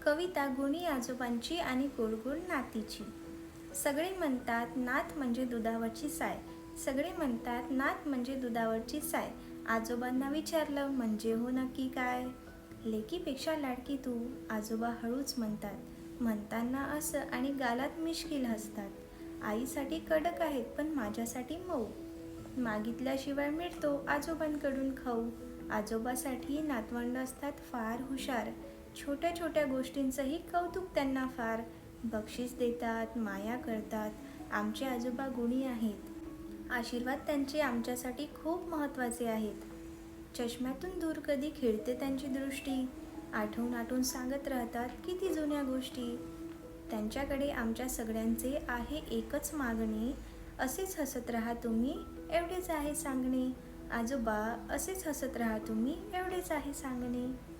कविता गुणी आजोबांची आणि गोडगोड नातीची. सगळे म्हणतात नात म्हणजे दुधावरची साय. सगळे म्हणतात नात म्हणजे दुधावरची साय. आजोबांना विचारलं म्हणजे हो नक्की काय. लेकीपेक्षा लाडकी तू, आजोबा हळूच म्हणतात. म्हणताना असं आणि गालात मिश्किल हसतात. आईसाठी कडक आहेत पण माझ्यासाठी मऊ. मागितल्याशिवाय मिळतो आजोबांकडून खाऊ. आजोबासाठी नातवंड असतात फार हुशार. छोट्या छोट्या गोष्टींचंही कौतुक त्यांना फार. बक्षीस देतात, माया करतात. आमचे आजोबा गुणी आहेत. आशीर्वाद त्यांचे आमच्यासाठी खूप महत्त्वाचे आहेत. चष्म्यातून दूर कधी खिळते त्यांची दृष्टी. आठवून आठवून सांगत राहतात किती जुन्या गोष्टी. त्यांच्याकडे आमच्या सगळ्यांचे आहे एकच मागणे, असेच हसत राहा तुम्ही, एवढेच आहे सांगणे. आजोबा, असेच हसत राहा तुम्ही, एवढेच आहे सांगणे.